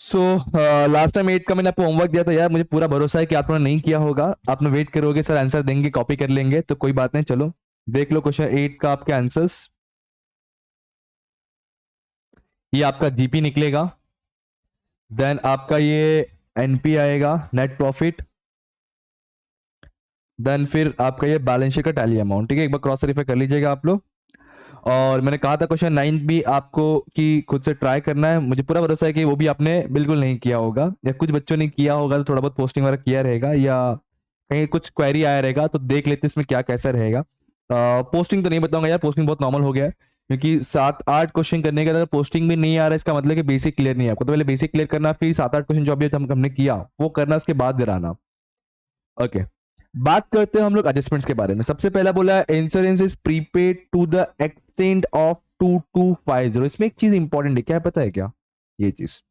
So last time 8 का मैंने आपको होमवर्क दिया था यार, मुझे पूरा भरोसा है कि आपने नहीं किया होगा। आपने वेट करोगे सर आंसर देंगे, कॉपी कर लेंगे, तो कोई बात नहीं। चलो देख लो क्वेश्चन 8 का आपके आंसर्स। ये आपका जीपी निकलेगा, देन आपका ये एनपी आएगा, नेट प्रॉफिट, देन फिर आपका ये बैलेंस शीट का टैली अमाउंट। ठीक है, एक बार क्रॉस वेरीफाई कर लीजिएगा आप लोग। और मैंने कहा था क्वेश्चन 9 भी आपको कि खुद से ट्राई करना है। मुझे पूरा भरोसा है कि वो भी आपने बिल्कुल नहीं किया होगा, या कुछ बच्चों ने किया होगा तो थोड़ा बहुत पोस्टिंग वगैरह किया रहेगा, या कहीं कुछ क्वेरी आया रहेगा, तो देख लेते इसमें क्या कैसा रहेगा। पोस्टिंग तो नहीं बताऊंगा यार, पोस्टिंग बहुत नॉर्मल हो गया है, क्योंकि 7-8 क्वेश्चन करने के बाद पोस्टिंग भी नहीं आ रहा है, इसका मतलब कि बेसिक क्लियर नहीं है आपको। तो पहले बेसिक क्लियर करना, फिर 7-8 क्वेश्चन जो अभी हमने किया वो करना, उसके बाद गिराना। ओके, बात करते हैं हम लोग एडजस्टमेंट्स के बारे में। सबसे पहला बोला है insurance is prepaid to the extent of 2250। इसमें एक चीज इंपॉर्टेंट है, क्या है पता है क्या ये चीज?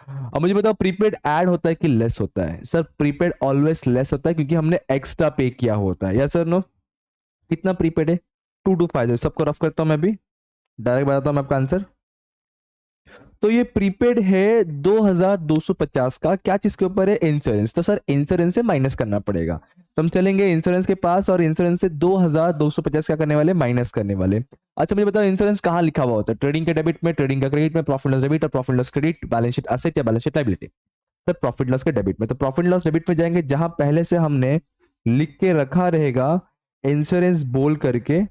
अब मुझे बताओ, प्रीपेड ऐड होता है कि लेस होता है? सर प्रीपेड ऑलवेज लेस होता है, क्योंकि हमने एक्स्ट्रा पे किया होता है। Yes sir no? कितना प्रीपेड है? 2250। सबको रफ करता हूं मैं भी, डायरेक्ट बताता हूं मैं आपका आंसर। तो ये प्रीपेड है 2250 का। क्या चीज के ऊपर है? इंश्योरेंस। तो सर इंश्योरेंस से माइनस करना पड़ेगा, तो हम चलेंगे इंश्योरेंस के पास, और इंश्योरेंस से 2250 क्या करने वाले? माइनस करने वाले। अच्छा मुझे बताओ, इंश्योरेंस कहाँ लिखा हुआ होता है? ट्रेडिंग के डेबिट में, ट्रेडिंग का क्रेडिट में, प्रॉफिट लॉस डेबिट और profit loss credit, balance sheet asset या balance sheet liability? Sir profit loss के डेबिट में। तो प्रॉफिट लॉस डेबिट में जाएंगे, जहां पहले से हमने लिख के रखा रहेगा इंश्योरेंस बोल करके।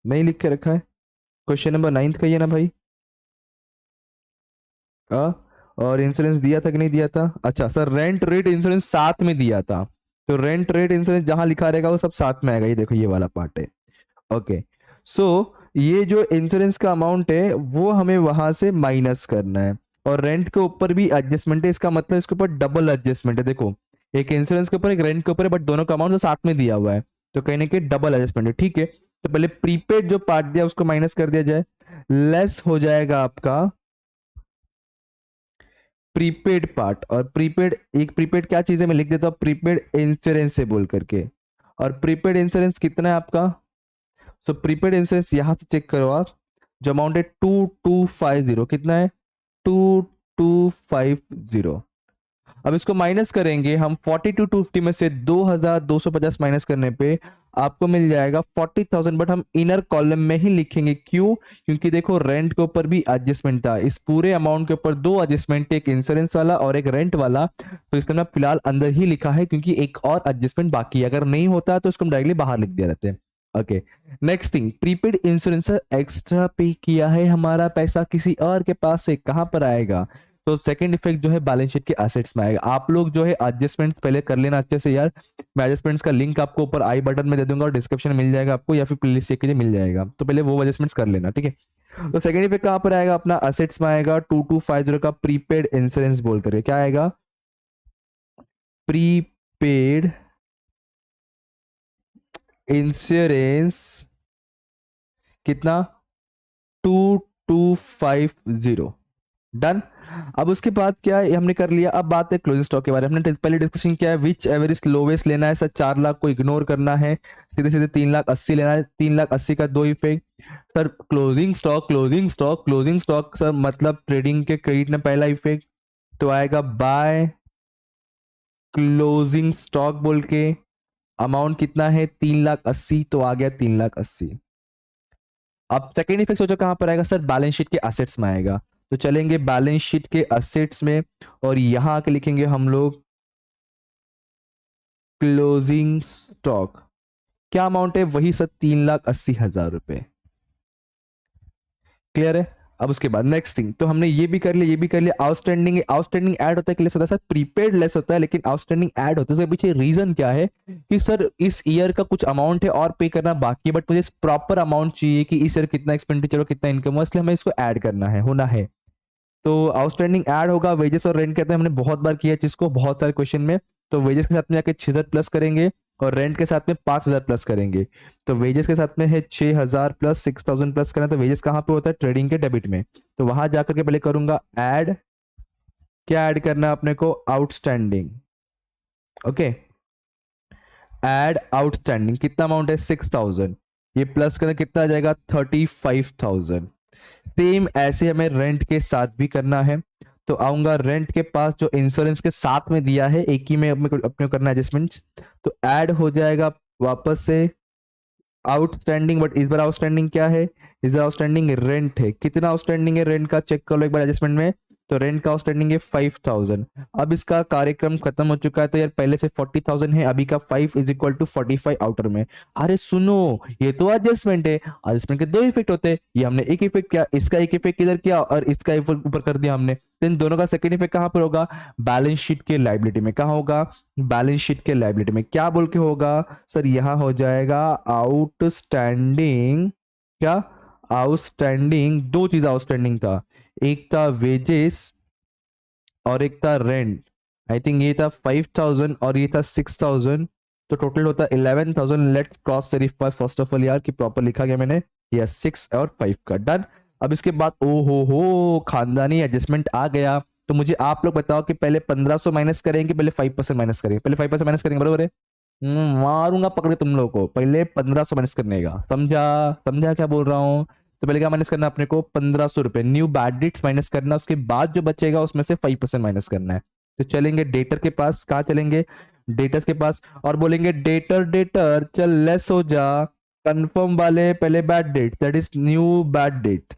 नहीं लिख के रखा है? क्वेश्चन नंबर 9 का ये ना भाई। आ, और इंश्योरेंस दिया था कि नहीं दिया था? अच्छा सर, रेंट रेट इंश्योरेंस साथ में दिया था, तो रेंट रेट इंश्योरेंस जहां लिखा रहेगा वो सब साथ में आएगा। ये देखो, ये वाला पार्ट है। ओके, सो ये जो इंश्योरेंस का अमाउंट है वो हमें वहां से माइनस करना है। और रेंट के ऊपर भी एडजस्टमेंट है, इसका मतलब इसके ऊपर डबल एडजस्टमेंट है। देखो, एक इंश्योरेंस के ऊपर एक रेंट के ऊपर है, बट दोनों का अमाउंट तो साथ में दिया हुआ है, तो कहीं ना कहीं डबल एडजस्टमेंट है। ठीक है, तो पहले प्रीपेड जो पार्ट दिया उसको माइनस कर दिया जाए, लेस हो जाएगा आपका प्रीपेड पार्ट। और प्रीपेड, एक प्रीपेड क्या चीज है मैं लिख देता हूं, प्रीपेड इंश्योरेंस से बोल करके। और प्रीपेड इंश्योरेंस कितना है आपका? सो प्रीपेड इंश्योरेंस यहां से चेक करो आप, जो अमाउंट है 2250। कितना है? 2250। अब इसको माइनस करेंगे हम, 42,250 में से 2250 माइनस करने पे आपको मिल जाएगा 40,000। बट हम इनर कॉलम में ही लिखेंगे, क्यों? क्योंकि देखो रेंट के ऊपर भी एडजस्टमेंट था, इस पूरे अमाउंट के ऊपर दो एडजस्टमेंट, एक इंश्योरेंस वाला और एक रेंट वाला। तो इसको हमने फिलहाल अंदर ही लिखा है, क्योंकि एक और एडजस्टमेंट बाकी है। अगर नहीं होता तो इसको हम डायरेक्टली बाहर लिख दिया रहते हैं। Okay, next thing, prepaid insurance extra पे किया है, हमारा पैसा किसी और के पास से कहां पर आएगा? तो सेकंड इफेक्ट जो है बैलेंस शीट के एसेट्स में आएगा। आप लोग जो है एडजस्टमेंट्स पहले कर लेना अच्छे से यार। मैं एडजस्टमेंट्स का लिंक आपको ऊपर आई बटन में दे दूंगा, और डिस्क्रिप्शन में मिल जाएगा आपको, या फिर प्लेलिस्ट चेक कीजिए मिल जाएगा, तो पहले वो एडजस्टमेंट्स कर लेना। ठीक है, तो सेकंड इफेक्ट कहां पर आएगा? अपना एसेट्स में आएगा, 2250 का प्रीपेड इंश्योरेंस बोल करके। क्या आएगा? प्रीपेड इंश्योरेंस कितना? 2250। डन। अब उसके बाद क्या है, हमने कर लिया। अब बात है क्लोजिंग स्टॉक के बारे में। हमने पहले डिस्कशन किया है, विच एवरेज लोवेस्ट लेना है सर, 4 लाख को इग्नोर करना है, सीधे सीधे 3,80,000 लेना है। 3,80,000 का दो effect sir, closing stock, closing stock, closing stock sir मतलब ट्रेडिंग के क्रेडिट में पहला इफेक्ट तो आएगा बाय क्लोजिंग स्टॉक बोल के। अमाउंट कितना है? 3,80,000, तो आ गया 3,80,000। अब सेकेंड इफेक्ट सोचो कहां पर आएगा सर? बैलेंस शीट के असेट्स में आएगा। तो चलेंगे बैलेंस शीट के असेट्स में, और यहां आके लिखेंगे हम लोग क्लोजिंग स्टॉक। क्या अमाउंट है? वही सर 3,80,000 रुपए। क्लियर है? अब उसके बाद नेक्स्ट थिंग, तो हमने ये भी कर लिया, ये भी कर लिया। आउटस्टैंडिंग, आउटस्टैंडिंग ऐड होता है कि लेस होता है? सर प्रीपेड लेस होता है, लेकिन आउटस्टैंडिंग ऐड होता है। इसके पीछे रीजन क्या है कि सर इस ईयर का कुछ अमाउंट है और पे करना बाकी है, बट मुझे प्रॉपर अमाउंट चाहिए कि इस ईयर कितना एक्सपेंडिचर और कितना इनकम हो, इसलिए हमें इसको ऐड करना है, होना है। तो आउटस्टैंडिंग ऐड होगा, वेजेस और रेंट कहते हैं, हमने बहुत बार किया जिसको बहुत सारे क्वेश्चन में। तो वेजेस के साथ में जाके 6,000 प्लस करेंगे, और रेंट के साथ में 5,000 प्लस करेंगे। तो वेजेस के साथ में है 6,000 प्लस 6,000 प्लस करना। तो वेजेस कहाँ पे होता है? ट्रेडिंग के डेबिट में। तो वहां जाकर के पहले करूंगा ऐड। क्या ऐड करना है अपने को? आउटस्टैंडिंग। Okay, add outstanding. कितना अमाउंट है? 6,000। ये प्लस करना कितना आ जाएगा? 35,000। सेम ऐसे हमें रेंट के साथ भी करना है। तो आऊंगा रेंट के पास, जो इंश्योरेंस के साथ में दिया है, एक ही में अपने को करना एडजस्टमेंट। तो ऐड हो जाएगा वापस से आउटस्टैंडिंग, बट इस बार आउटस्टैंडिंग क्या है, इस बार आउटस्टैंडिंग रेंट है। कितना आउटस्टैंडिंग है रेंट का, चेक कर लो एक बार एडजस्टमेंट में। तो रेंट का आउटस्टैंडिंग है 5000। अब इसका कार्यक्रम खत्म हो चुका है, तो यार पहले से 40,000 है, अभी का 5 इज इक्वल टू 45 आउटर में। अरे सुनो, ये तो एडजस्टमेंट है, एडजस्टमेंट के दो इफेक्ट होते हैं, ये हमने एक इफेक्ट किया, इसका एक इफेक्ट किधर किया और इसका ऊपर कर दिया हमने। तो इन दोनों का सेकंड इफेक्ट कहां पर होगा, बैलेंस शीट के लाइबिलिटी में। कहां होगा, बैलेंस शीट के लाइबिलिटी में। क्या बोल के होगा सर, यहां हो जाएगा आउटस्टैंडिंग, क्या आउटस्टैंडिंग, दो चीज आउटस्टैंडिंग था, एक था वेजेस और एक था रेंट। आई थिंक ये था 5000 और ये था 6000, तो टोटल होता है 11,000। Let's cross verify first of all यार कि प्रॉपर लिखा गया मैंने, यस 6 और 5 का डन। अब इसके बाद ओ हो खानदानी एडजस्टमेंट आ गया। तो मुझे आप लोग बताओ कि पहले 1500 माइनस करेंगे, पहले 5% माइनस करेंगे, पहले 5% माइनस करेंगे, बरोबर है। मारूंगा पकड़े तुम लोगों को, पहले 1500 माइनस करने का, समझा, समझा क्या बोल रहा हूँ। तो पहले क्या माइनस करना है अपने को, 1500 रुपए न्यू बैड डिट्स माइनस करना, उसके बाद जो बचेगा उसमें से 5% माइनस करना है। तो चलेंगे डेटर के पास, कहाँ चलेंगे, डेटर्स के पास, और बोलेंगे डेटर डेटर चल लेस हो जा, कंफर्म वाले पहले bad debt, that is new bad debt,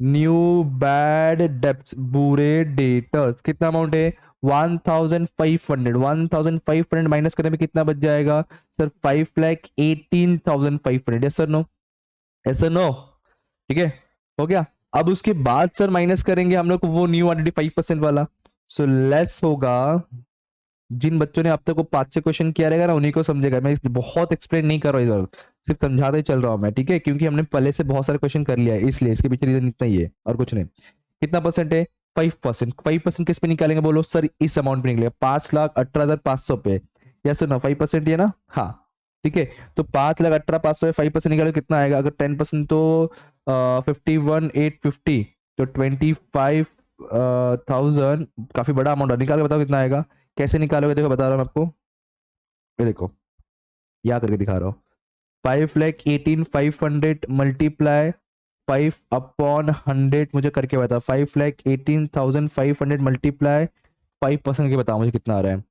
new bad debts, बुरे डेटर्स। कितना अमाउंट है 1500, 1500 माइनस करने में कितना बच जाएगा sir, 5,18,500। Yes sir no, yes sir no, ठीक है, हो गया। अब उसके बाद सर माइनस करेंगे हम लोग वो न्यू ऑलरेडी 5% वाला। सो लेस होगा, जिन बच्चों ने अब तक वो 5 से क्वेश्चन किया रहेगा ना उन्हीं को समझेगा, मैं बहुत एक्सप्लेन नहीं कर रहा हूँ इधर, सिर्फ समझाते ही चल रहा हूँ मैं, ठीक है, क्योंकि हमने पहले से बहुत सारे क्वेश्चन कर लिया है, इसलिए इसके पीछे रीजन इतना ही है और कुछ नहीं। कितना परसेंट है 5%, 5% किस पे निकालेंगे बोलो सर, इस अमाउंट पे निकलेगा 5,18,500 पे। यस सर नो, 5% है ना, हाँ ठीक है। तो 5,18,500 5% निकालो कितना आएगा, अगर 10% तो 51,850, तो 25,000, काफी बड़ा अमाउंट है, निकाल के बताओ कितना आएगा। कैसे निकालोगे, देखो बता रहा हूँ मैं आपको, ये देखो यहाँ करके दिखा रहा हूँ। 5,18,500 मल्टीप्लाई 5/100, मुझे करके बता, 5,18,500 मल्टीप्लाई 5% के बताओ मुझे कितना आ रहा है,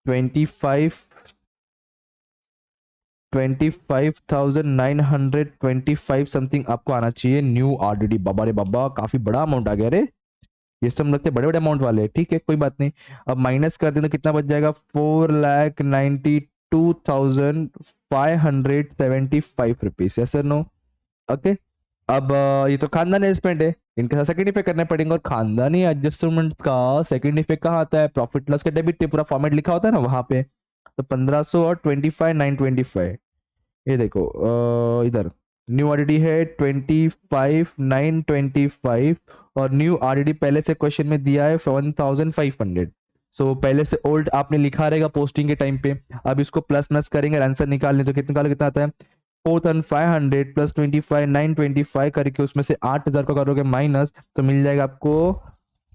25,925 समथिंग आपको आना चाहिए न्यू आरडीडी। बाबा रे बाबा, काफी बड़ा अमाउंट आ गया रे, ये सब लगते बड़े बड़े अमाउंट वाले, ठीक है कोई बात नहीं। अब माइनस कर दें तो कितना बच जाएगा, 4,92,575 rupees. Yes sir no, okay. अब ये तो खानदानी एडजस्टमेंट है, इनके साथ सेकंड इफेक्ट करने पड़ेंगे, और खानदानी एडजस्टमेंट का सेकंड इफेक्ट कहाँ आता है, प्रॉफिट लॉस के डेबिट पे पूरा फॉर्मेट लिखा होता है ना वहां पे। तो 1500 और 25,925, ये देखो इधर न्यू आरडीडी है 25,925, और न्यू आरडीडी पहले से क्वेश्चन में दिया है 1,500। सो पहले से ओल्ड आपने लिखा रहेगा पोस्टिंग के टाइम पे। अब इसको प्लस प्लस करेंगे, आंसर निकाल लें तो कितना आता है, 4,500 प्लस 25,925 करके उसमें से 8,000 को करोगे माइनस, तो मिल जाएगा आपको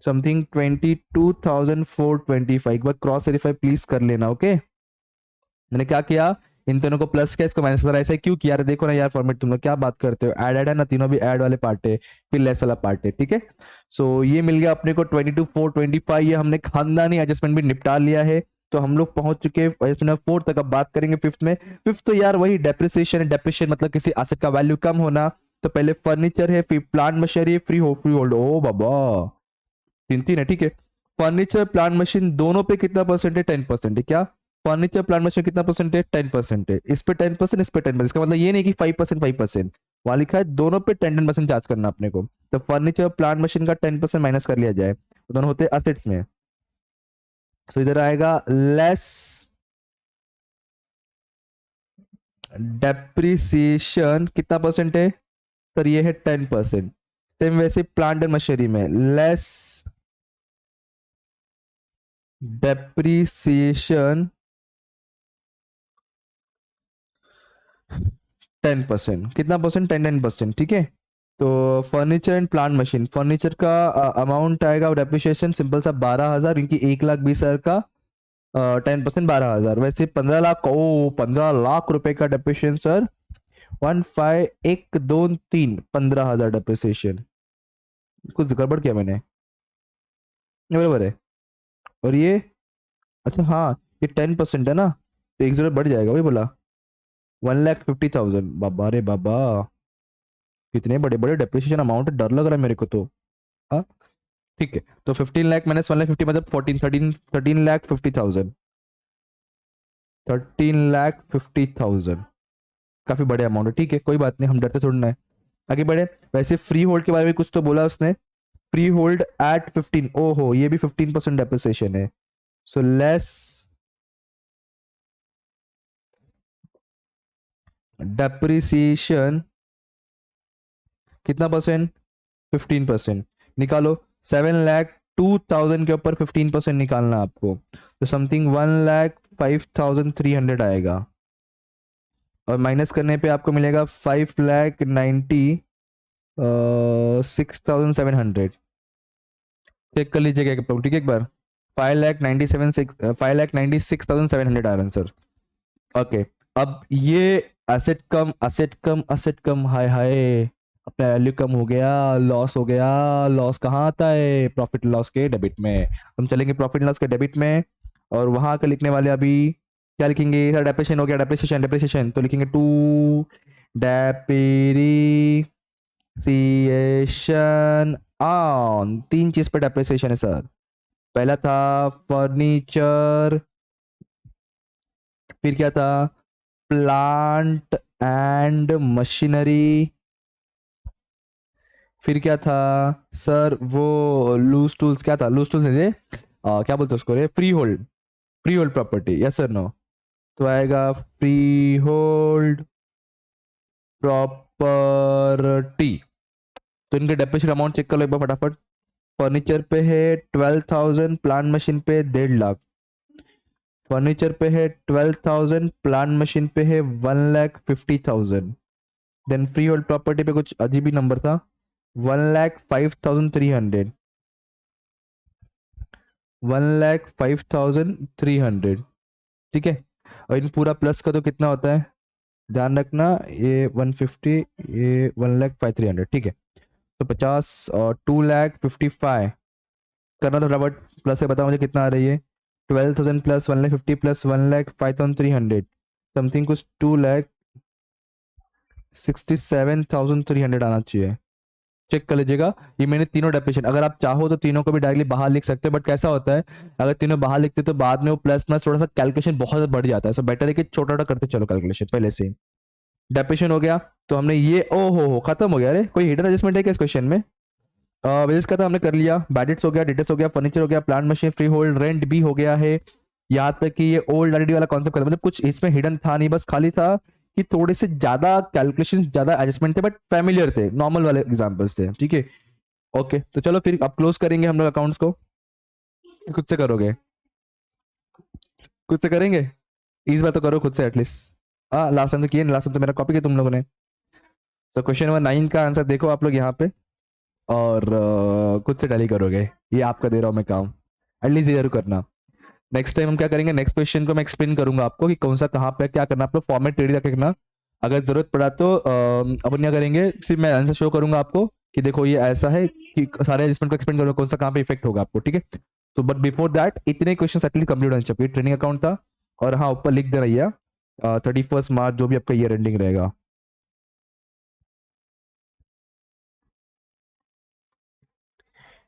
समथिंग 22,425। एक बार क्रॉस वेरीफाई प्लीज कर लेना, ओके। मैंने क्या किया, इन तीनों को प्लस किया, इसको माइनस करा, ऐसा क्यों किया, देखो ना यार फॉर्मेट, तुम लोग क्या बात करते हो, ऐड है ना, तीनों भी ऐड वाले पार्ट है, फिर लेस वाला पार्ट है, ठीक है। सो ये मिल गया अपने को 22,425, ये हमने खानदानी एडजस्टमेंट भी निपटा लिया है। तो हम लोग पहुंच चुके हैं एडजस्टमेंट 4 तक। अब बात करेंगे फिफ्थ में। फिफ्थ तो यार वही डेप्रिसिएशन है, डेप्रिसिएशन मतलब किसी एसेट का वैल्यू कम होना। तो पहले फर्नीचर है, फिर प्लांट मशीनरी, फ्री होल्ड, ओ बाबा तीन तीन है, ठीक है। फर्नीचर प्लांट मशीन दोनों पे कितना परसेंट है, 10% है क्या, फर्नीचर प्लांट मशीन कितना परसेंट है, 10% है, इस पे 10%, इस पे 10%, इसका मतलब ये नहीं कि 5% 5%, वहां लिखा है दोनों पे 10% चार्ज करना अपने को। तो फर्नीचर प्लांट मशीन का 10% माइनस कर लिया जाए, तो दोनों होते हैं असेट्स में। तो इधर आएगा लेस डेप्रिसिएशन, कितना परसेंट है सर, ये है 10%। सेम वैसे प्लांट एंड मशीनरी में लेस डेप्रिसिएशन 10%, कितना परसेंट, 10%, ठीक है। तो furniture and plant machine, furniture का अमाउंट आएगा डेप्रिसिएशन सिंपल सा 12,000, क्योंकि 1,20,000 का 10% 12,000, वैसे 15 लाख, ओ 15 लाख रुपए का डेप्रिसिएशन सर 15 1 2 3 15,000 डेप्रिसिएशन। कुछ गड़बड़ किया मैंने? ये बराबर है। और ये, अच्छा हाँ, ये 10% है ना, तो 1 जीरो बढ़ जाएगा, वही बोला। 1,50,000, बाबा रे बाबा, कितने बड़े बड़े डेप्रिसिएशन अमाउंट है, डर लग रहा है मेरे को तो। हाँ, ठीक है, तो 15 लाख माइनस 1,50,000 मतलब 13,50,000। 13,50,000 काफी बड़े अमाउंट है, ठीक है, कोई बात नहीं, हम डरते थोड़ी ना है। आगे बढ़े। वैसे फ्री होल्ड के बारे में कुछ तो बोला उसने। फ्री होल्ड एट 15, ओहो, ये भी 15% डेप्रिसिएशन है। सो लेस डेप्रिसिएशन कितना परसेंट? 15%। निकालो। 7,02,000 के ऊपर 15% निकालना आपको, तो समथिंग 1,05,300 आएगा। और माइनस करने पे आपको मिलेगा 5,96,700। चेक कर लीजिएगा ठीक है एक बार। 5,96,700 आ रहा है सर। ओके। अब ये एसेट कम हाय हाय, अपना वैल्यू कम हो गया, लॉस हो गया। लॉस कहाँ आता है? प्रॉफिट लॉस के डेबिट में। हम चलेंगे प्रॉफिट लॉस के डेबिट में, और वहां का लिखने वाले अभी क्या लिखेंगे सर? डेप्रिसिएशन हो गया, डेप्रिसिएशन डेप्रिसिएशन, तो लिखेंगे टू डेप्रिसिएशन ऑन। तीन चीज पे डेप्रिसिएशन है सर। पहला था फर्नीचर, फिर क्या था? प्लांट एंड मशीनरी, फिर क्या था सर? वो लूज टूल्स, क्या था लूज टूल्स है क्या बोलते हैं उसको रे? Freehold, freehold property, yes sir no? तो आएगा फ्री होल्ड प्रॉपर्टी। तो इनके डेप्रिसिएशन अमाउंट चेक कर लो एक बार फटाफट। फर्नीचर पे है 12,000, प्लांट मशीन पे 1.5 लाख। फर्नीचर पे है 12,000, प्लांट मशीन पे है 1,50,000। देन फ्री होल्ड प्रॉपर्टी पे कुछ अजीब ही नंबर था, 1,05,300। 1,05,300, ठीक है। और इन पूरा प्लस का तो कितना होता है, ध्यान रखना, ये 150, ये 1,05,300, ठीक है। तो 50 और 2,55 करना, तो फटाफट प्लस से बताओ मुझे कितना आ रही है। 12,000 प्लस 1,50 प्लस 1,05,300, समथिंग कुछ 2,67,300 आना चाहिए। चेक कर लीजिएगा। ये मैंने तीनों डेफिनेशन, अगर आप चाहो तो तीनों को भी डायरेक्टली बाहर लिख सकते हो, बट कैसा होता है अगर तीनों बाहर लिखते तो बाद में वो प्लस प्लस थोड़ा सा कैलकुलेशन बहुत ज्यादा बढ़ जाता है। सो बेटर है कि छोटा छोटा करते चलो कैलकुलेशन पहले से। डेफिनेशन हो गया, तो हमने ये ओ हो खत्म हो गया। अरे कोई हिडन एडजस्टमेंट है क्या इस क्वेश्चन में? वेजेस का तो हमने कर लिया, बैडेट्स हो गया, डिटेल्स हो गया, फर्नीचर हो गया, plant machine, free hold, rent भी हो गया है। यहाँ तक कि ये ओल्ड आईडी वाला कॉन्सेप्ट मतलब कुछ इसमें हिडन था नहीं, बस खाली था कि थोड़े से ज्यादा कैलकुलेशन, ज्यादा एडजस्टमेंट थे, बट फैमिलियर थे, नॉर्मल वाले एग्जांपल्स थे, ठीक है। ओके, तो चलो फिर अब क्लोज करेंगे हम लोग अकाउंट्स को। खुद से करोगे? खुद से करेंगे? इस बार तो करो खुद से एटलीस्ट। हाँ, लास्ट टाइम तो किए, लास्ट टाइम तो मेरा कॉपी किया तुम लोगों ने। तो क्वेश्चन नंबर 9 का आंसर देखो आप लोग यहाँ पे, और खुद से टैली करोगे। ये आपका दे रहा हूँ मैं काम, एटलीस्ट ये जरूर करना। नेक्स्ट टाइम हम क्या करेंगे, नेक्स्ट क्वेश्चन को मैं एक्सप्लेन करूंगा आपको कि कौन सा कहाँ पे क्या करना, आप लोग फॉर्मेट रेडी रखना। अगर जरूरत पड़ा तो अपन क्या करेंगे, सिर्फ मैं आंसर शो करूंगा आपको कि देखो ये ऐसा है, कि सारे एडजस्टमेंट को एक्सप्लेन करूंगा कौन सा कहाँ पे इफेक्ट होगा आपको, ठीक है। तो बट बिफोर दैट इतने क्वेश्चन एटलीस्ट कंप्लीट होने चाहिए। ट्रेनिंग अकाउंट था, और हाँ ऊपर लिख दे रही है 31 मार्च जो भी आपका ईयर एंडिंग रहेगा।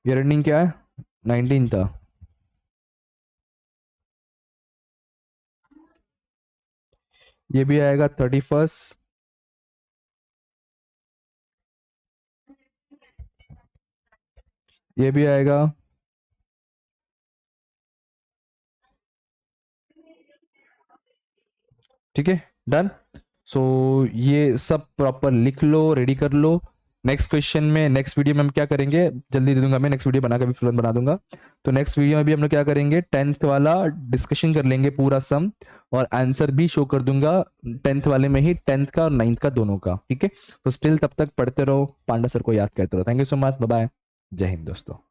ईयर एंडिंग क्या है? 19 था। ये भी आएगा 31। ये भी आएगा। ठीक है, डन। सो ये सब प्रॉपर लिख लो, रेडी कर लो। नेक्स्ट क्वेश्चन में, नेक्स्ट वीडियो में हम क्या करेंगे, जल्दी दे दूंगा मैं, नेक्स्ट वीडियो बना के भी तुरंत बना दूंगा। तो नेक्स्ट वीडियो में भी हम लोग क्या करेंगे, 10th वाला डिस्कशन कर लेंगे पूरा सम, और आंसर भी शो कर दूंगा 10th वाले में ही, 10th का और 9th का दोनों का, ठीक है। तो स्टिल तब तक पढ़ते रहो, पांडा सर को याद करते रहो। Thank you so much, bye bye, जय हिंद दोस्तों।